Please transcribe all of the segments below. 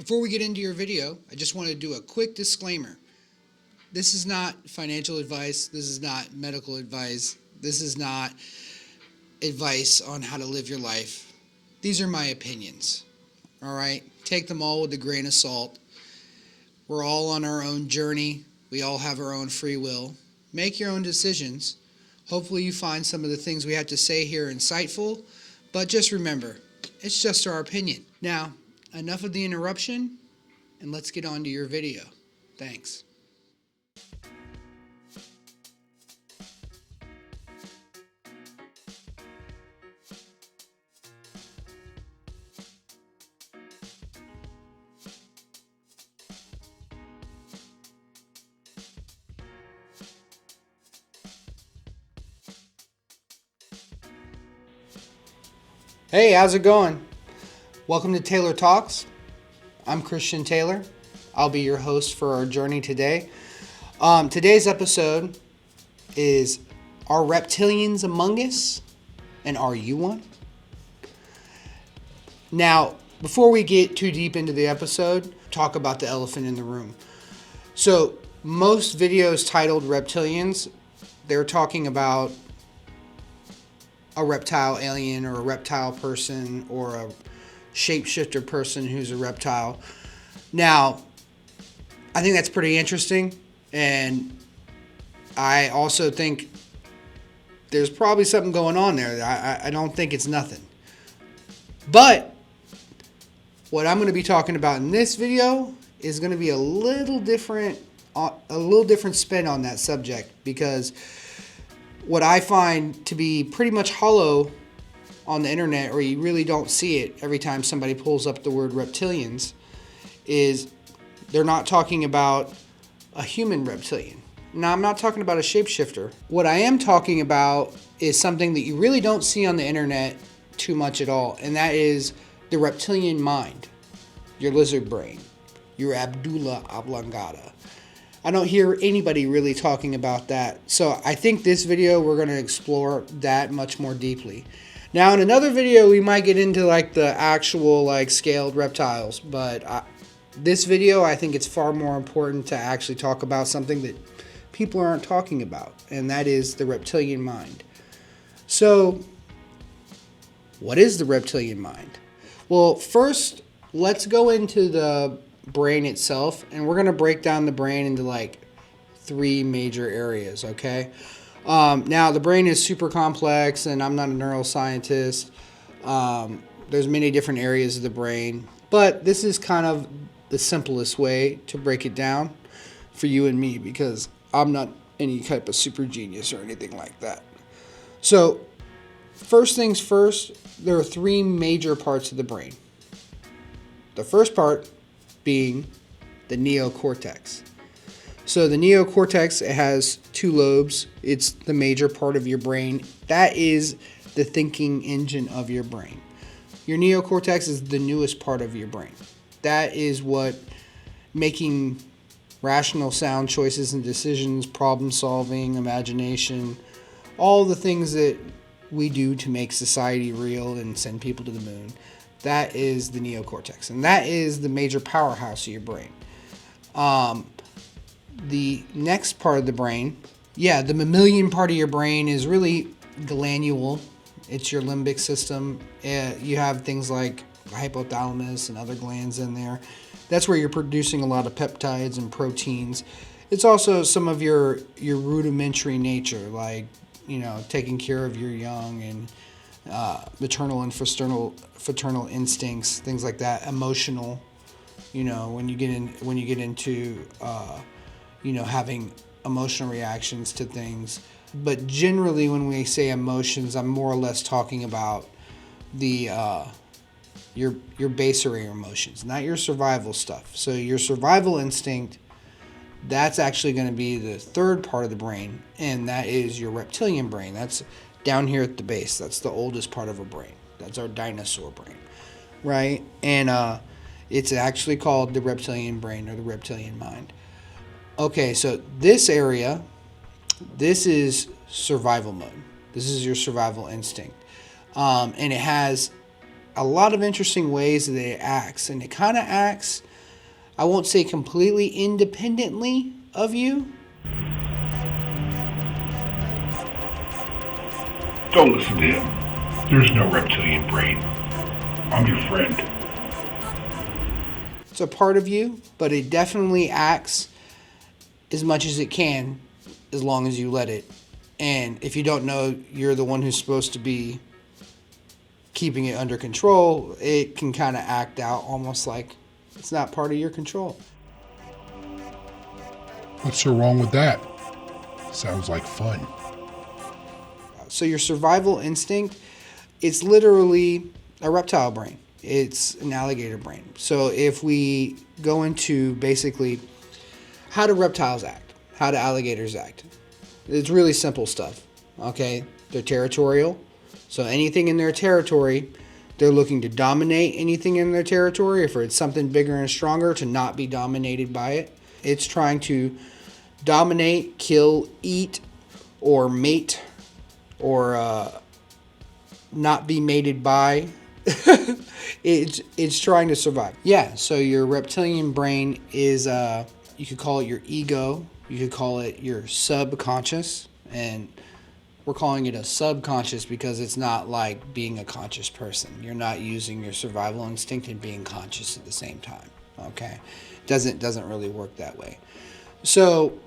Before we get into your video, I just want to do a quick disclaimer. This is not financial advice. This is not medical advice. This is not advice on how to live your life. These are my opinions. All right? Take them all with a grain of salt. We're all on our own journey. We all have our own free will. Make your own decisions. Hopefully you find some of the things we have to say here insightful. But just remember, it's just our opinion. Now, enough of the interruption, and let's get on to your video. Thanks. Hey, how's it going? Welcome to Taylor Talks. I'm Christian Taylor. I'll be your host for our journey today. Today's episode is, are reptilians among us? And are you one? Now, before we get too deep into the episode, talk about the elephant in the room. So, most videos titled reptilians, they're talking about a reptile alien or a reptile person or a shapeshifter person who's a reptile. Now, I think that's pretty interesting, and I also think there's probably something going on there. I don't think it's nothing. But what I'm going to be talking about in this video is going to be a little different spin on that subject, because what I find to be pretty much hollow on the internet, or you really don't see it every time somebody pulls up the word reptilians, is they're not talking about a human reptilian. Now, I'm not talking about a shapeshifter. What I am talking about is something that you really don't see on the internet too much at all, and that is the reptilian mind, your lizard brain, your Abdullah oblongata. I don't hear anybody really talking about that. So I think this video we're going to explore that much more deeply. Now in another video we might get into like the actual like scaled reptiles, but this video I think it's far more important to actually talk about something that people aren't talking about, and that is the reptilian mind. So what is the reptilian mind? Well, first let's go into the brain itself, and we're going to break down the brain into like 3 major areas, okay? Now the brain is super complex, and I'm not a neuroscientist. There's many different areas of the brain, but this is kind of the simplest way to break it down for you and me, because I'm not any type of super genius or anything like that. So first things first, there are 3 major parts of the brain. The first part being the neocortex. So the neocortex, it has 2 lobes. It's the major part of your brain. That is the thinking engine of your brain. Your neocortex is the newest part of your brain. That is what making rational, sound choices and decisions, problem solving, imagination, all the things that we do to make society real and send people to the moon. That is the neocortex, and that is the major powerhouse of your brain. The next part of the brain, the mammalian part of your brain is really glandular. It's your limbic system. You have things like hypothalamus and other glands in there. That's where you're producing a lot of peptides and proteins. It's also some of your rudimentary nature, like, taking care of your young and maternal and fraternal instincts, things like that. Emotional, when you get into having emotional reactions to things. But generally, when we say emotions, I'm more or less talking about the your baser emotions, not your survival stuff. So your survival instinct, that's actually going to be the third part of the brain, and that is your reptilian brain. That's down here at the base. That's the oldest part of our brain. That's our dinosaur brain, right? And it's actually called the reptilian brain or the reptilian mind. Okay, so this area, this is survival mode. This is your survival instinct. And it has a lot of interesting ways that it acts. And it kind of acts I won't say completely independently of you. Don't listen to him. There's no reptilian brain. I'm your friend. It's a part of you, but it definitely acts as much as it can as long as you let it. And if you don't know you're the one who's supposed to be keeping it under control, it can kind of act out almost like it's not part of your control. What's so wrong with that? Sounds like fun. So your survival instinct, it's literally a reptile brain. It's an alligator brain. So if we go into basically how do reptiles act, how do alligators act, it's really simple stuff. Okay, they're territorial. So anything in their territory, they're looking to dominate anything in their territory. If it's something bigger and stronger, to not be dominated by it. It's trying to dominate, kill, eat, or mate, or not be mated by. It's trying to survive. Yeah, so your reptilian brain is, you could call it your ego. You could call it your subconscious. And we're calling it a subconscious because it's not like being a conscious person. You're not using your survival instinct and being conscious at the same time. Okay? Doesn't really work that way. So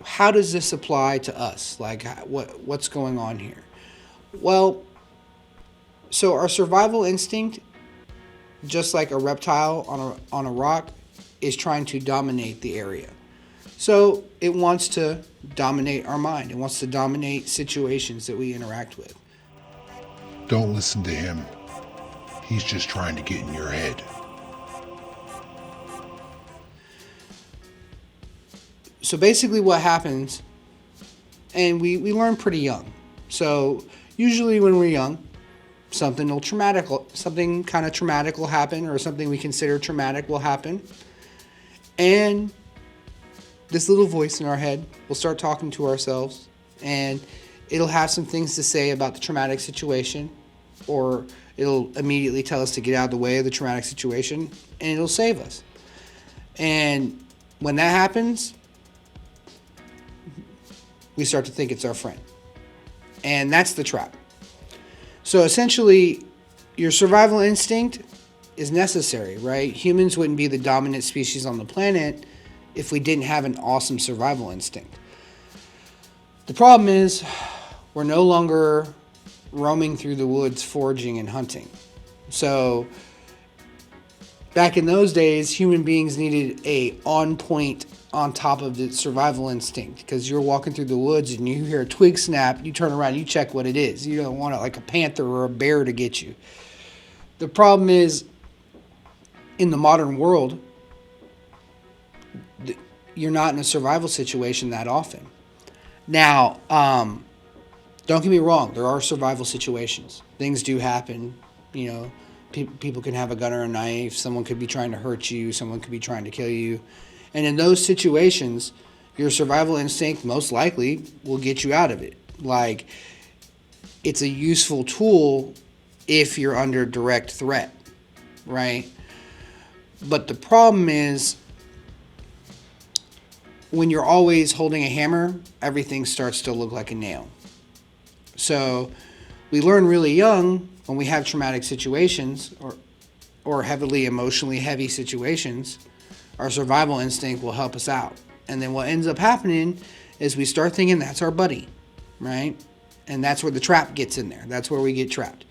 how does this apply to us? Like, what's going on here? Well, so our survival instinct, just like a reptile on a rock, is trying to dominate the area. So it wants to dominate our mind. It wants to dominate situations that we interact with. Don't listen to him. He's just trying to get in your head. So basically what happens, and we learn pretty young. So usually when we're young, something kind of traumatic will happen, or something we consider traumatic will happen. And this little voice in our head will start talking to ourselves, and it'll have some things to say about the traumatic situation, or it'll immediately tell us to get out of the way of the traumatic situation, and it'll save us. And when that happens, we start to think it's our friend. And that's the trap. So essentially, your survival instinct is necessary, right? Humans wouldn't be the dominant species on the planet if we didn't have an awesome survival instinct. The problem is, we're no longer roaming through the woods, foraging and hunting. So back in those days, human beings needed a on point, on top of the survival instinct, because you're walking through the woods and you hear a twig snap, you turn around, you check what it is. You don't want it like a panther or a bear to get you. The problem is, in the modern world, you're not in a survival situation that often. Now, don't get me wrong, there are survival situations. Things do happen. You know, people can have a gun or a knife. Someone could be trying to hurt you. Someone could be trying to kill you. And in those situations, your survival instinct most likely will get you out of it. Like, it's a useful tool if you're under direct threat, right? But the problem is, when you're always holding a hammer, everything starts to look like a nail. So we learn really young, when we have traumatic situations or heavily emotionally heavy situations, our survival instinct will help us out. And then what ends up happening is we start thinking that's our buddy, right? And that's where the trap gets in there. That's where we get trapped.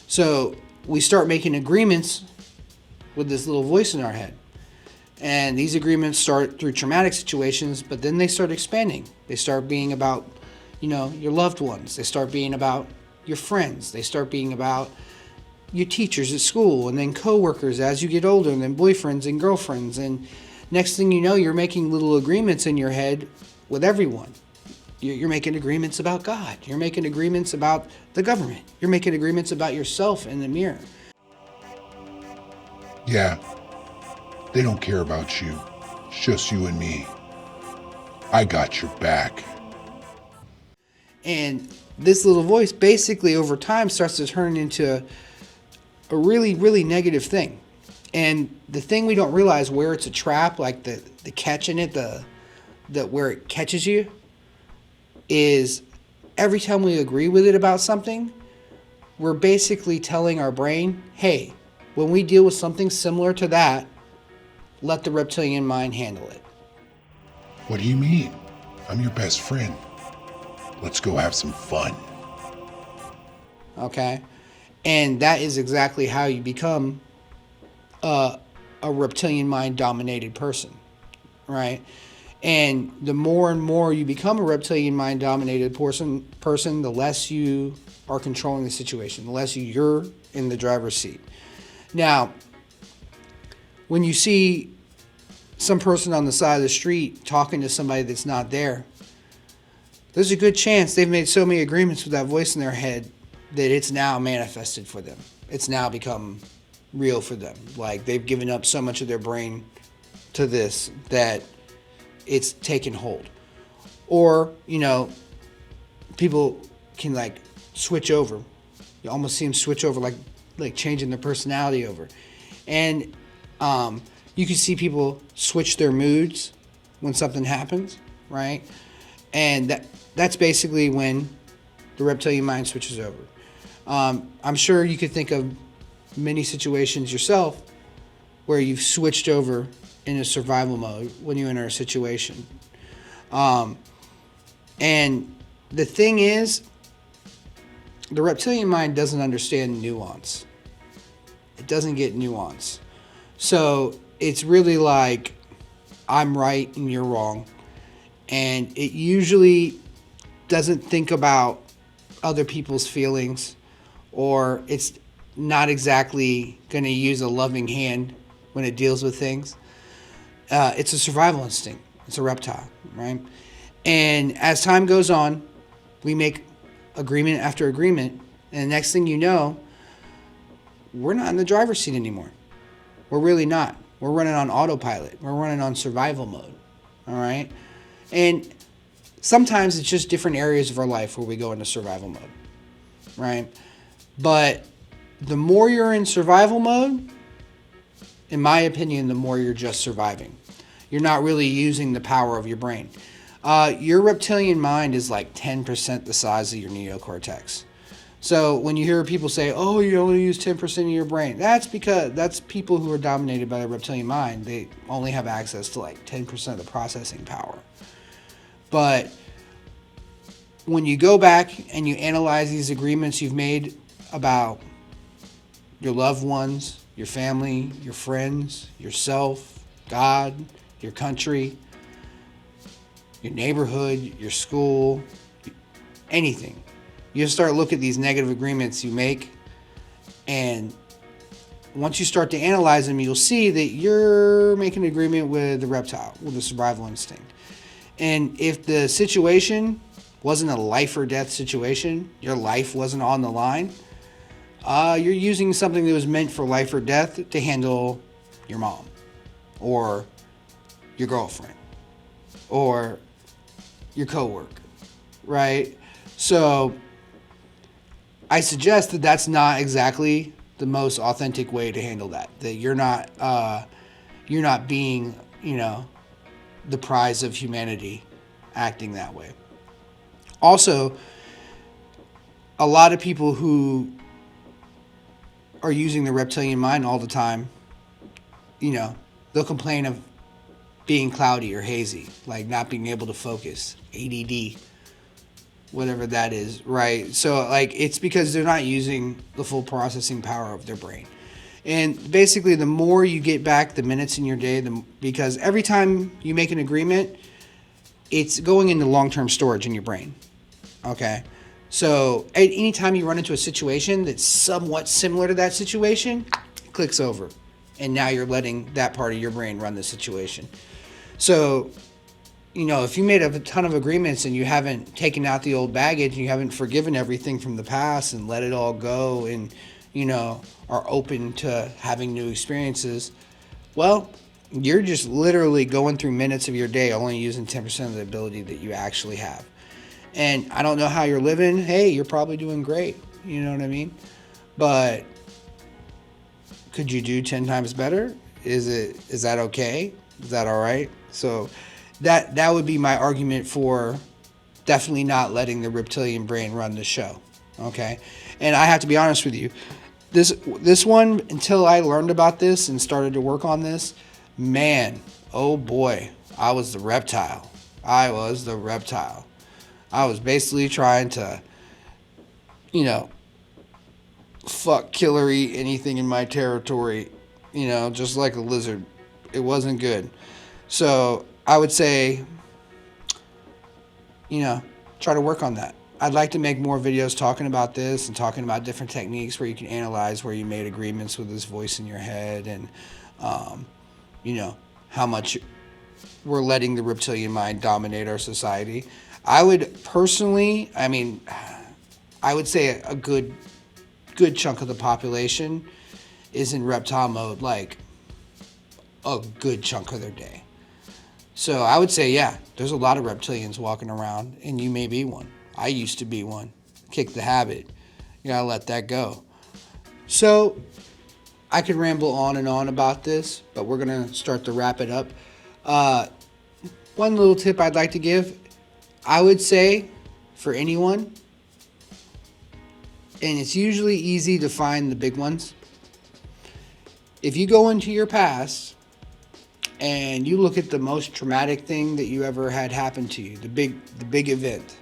So we start making agreements with this little voice in our head. And these agreements start through traumatic situations, but then they start expanding. They start being about, your loved ones. They start being about your friends. They start being about your teachers at school, and then coworkers as you get older, and then boyfriends and girlfriends. And next thing you know, you're making little agreements in your head with everyone. You're making agreements about God. You're making agreements about the government. You're making agreements about yourself in the mirror. Yeah, they don't care about you. It's just you and me. I got your back. And this little voice basically over time starts to turn into a really, really negative thing. And the thing we don't realize, where it's a trap, like the catch in it, the where it catches you, is every time we agree with it about something, we're basically telling our brain, hey, when we deal with something similar to that, let the reptilian mind handle it. What do you mean? I'm your best friend. Let's go have some fun. Okay? And that is exactly how you become a reptilian mind dominated person, right? And the more and more you become a reptilian mind dominated person, the less you are controlling the situation, the less you're in the driver's seat. Now, when you see some person on the side of the street talking to somebody that's not there, there's a good chance they've made so many agreements with that voice in their head that it's now manifested for them. It's now become real for them. Like, they've given up so much of their brain to this that it's taken hold. Or, people can like switch over. You almost see them switch over, like changing their personality over. And you can see people switch their moods when something happens, right? And that's basically when the reptilian mind switches over. I'm sure you could think of many situations yourself where you've switched over into survival mode when you enter a situation. And the thing is, the reptilian mind doesn't understand nuance. It doesn't get nuance. So it's really like, I'm right and you're wrong. And it usually doesn't think about other people's feelings, or it's not exactly going to use a loving hand when it deals with things. It's a survival instinct. It's a reptile, right? And as time goes on, we make agreement after agreement, and the next thing you know, we're not in the driver's seat anymore. We're really not. We're running on autopilot. We're running on survival mode, all right? And sometimes it's just different areas of our life where we go into survival mode, right? But the more you're in survival mode, in my opinion, the more you're just surviving. You're not really using the power of your brain. Your reptilian mind is like 10% the size of your neocortex. So when you hear people say, oh, you only use 10% of your brain, that's because that's people who are dominated by the reptilian mind. They only have access to like 10% of the processing power. But when you go back and you analyze these agreements you've made about your loved ones, your family, your friends, yourself, God, your country, your neighborhood, your school, anything, you start looking at these negative agreements you make, and once you start to analyze them, you'll see that you're making an agreement with the reptile, with the survival instinct. And if the situation wasn't a life or death situation, your life wasn't on the line, you're using something that was meant for life or death to handle your mom or your girlfriend or your coworker, right? So I suggest that that's not exactly the most authentic way to handle that. That you're not being, the prize of humanity acting that way. Also, a lot of people who are using the reptilian mind all the time, they'll complain of being cloudy or hazy, like not being able to focus, ADD, whatever that is, right? So it's because they're not using the full processing power of their brain. And basically, the more you get back the minutes in your day, because every time you make an agreement, it's going into long-term storage in your brain, okay? So anytime you run into a situation that's somewhat similar to that situation, it clicks over. And now you're letting that part of your brain run the situation. So, if you made a ton of agreements and you haven't taken out the old baggage, and you haven't forgiven everything from the past and let it all go and, are open to having new experiences, well, you're just literally going through minutes of your day only using 10% of the ability that you actually have. And I don't know how you're living. Hey, you're probably doing great. You know what I mean? But Could you do 10 times better? Is that okay? Is that all right? So that would be my argument for definitely not letting the reptilian brain run the show. Okay? And I have to be honest with you. This one, until I learned about this and started to work on this, man, oh boy, I was the reptile. I was basically trying to, fuck, kill, or eat anything in my territory, just like a lizard. It wasn't good. So I would say, try to work on that. I'd like to make more videos talking about this and talking about different techniques where you can analyze where you made agreements with this voice in your head and, how much we're letting the reptilian mind dominate our society. I would personally, I would say a good chunk of the population is in reptile mode, like a good chunk of their day. So I would say, yeah, there's a lot of reptilians walking around, and you may be one. I used to be one. Kick the habit. You gotta let that go. So I could ramble on and on about this, but we're gonna start to wrap it up. One little tip I'd like to give, I would say for anyone, and it's usually easy to find the big ones. If you go into your past and you look at the most traumatic thing that you ever had happen to you, the big event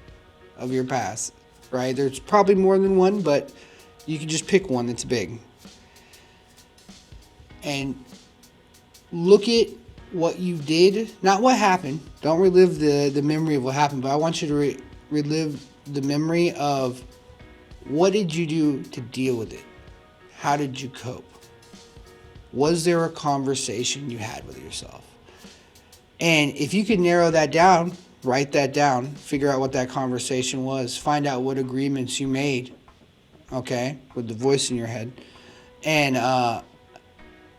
of your past, right? There's probably more than one, but you can just pick one that's big. And look at what you did, not what happened. Don't relive the memory of what happened, but I want you to relive the memory of what did you do to deal with it? How did you cope? Was there a conversation you had with yourself? And if you could narrow that down, write that down, figure out what that conversation was, find out what agreements you made, okay, with the voice in your head. And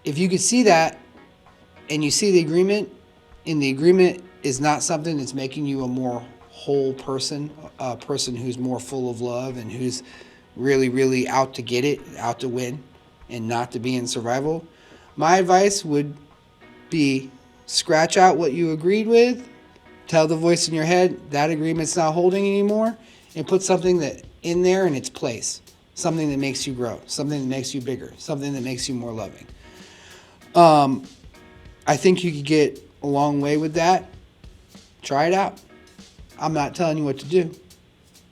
if you could see that and you see the agreement, and the agreement is not something that's making you a more whole person, a person who's more full of love and who's really, really out to get it, out to win, and not to be in survival, my advice would be scratch out what you agreed with, tell the voice in your head that agreement's not holding anymore, and put something that in there in its place. Something that makes you grow, something that makes you bigger, something that makes you more loving. I think you could get a long way with that. Try it out. I'm not telling you what to do.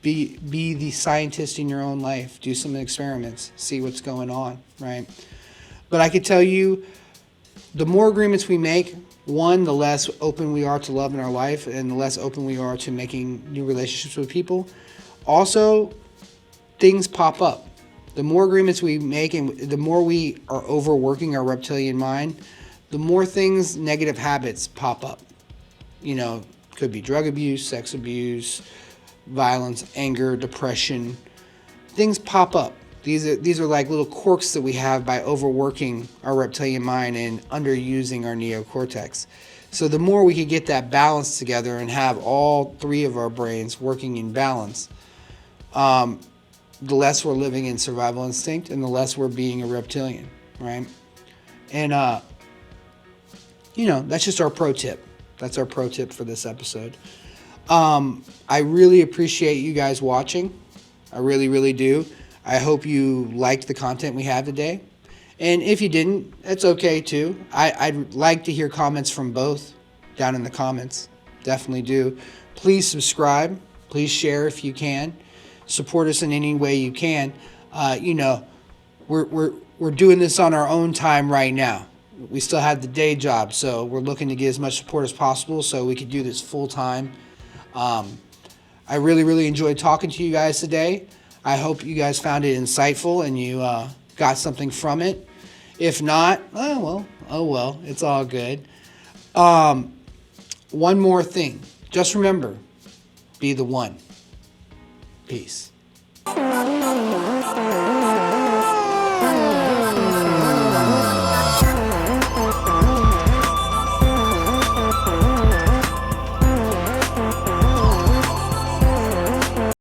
Be the scientist in your own life. Do some experiments. See what's going on, right? But I could tell you, the more agreements we make, one, the less open we are to love in our life and the less open we are to making new relationships with people. Also, things pop up. The more agreements we make and the more we are overworking our reptilian mind, the more things, negative habits pop up. Could be drug abuse, sex abuse, violence, anger, depression. Things pop up. These are like little quirks that we have by overworking our reptilian mind and underusing our neocortex. So the more we could get that balance together and have all three of our brains working in balance, the less we're living in survival instinct and the less we're being a reptilian, right? And, that's just our pro tip. That's our pro tip for this episode. I really appreciate you guys watching. I really, really do. I hope you liked the content we had today. And if you didn't, that's okay too. I'd like to hear comments from both down in the comments. Definitely do. Please subscribe. Please share if you can. Support us in any way you can. We're doing this on our own time right now. We still have the day job, so we're looking to get as much support as possible so we could do this full time. I really, really enjoyed talking to you guys today. I hope you guys found it insightful and you got something from it. If not, oh well, it's all good. One more thing. Just remember, be the one. Peace.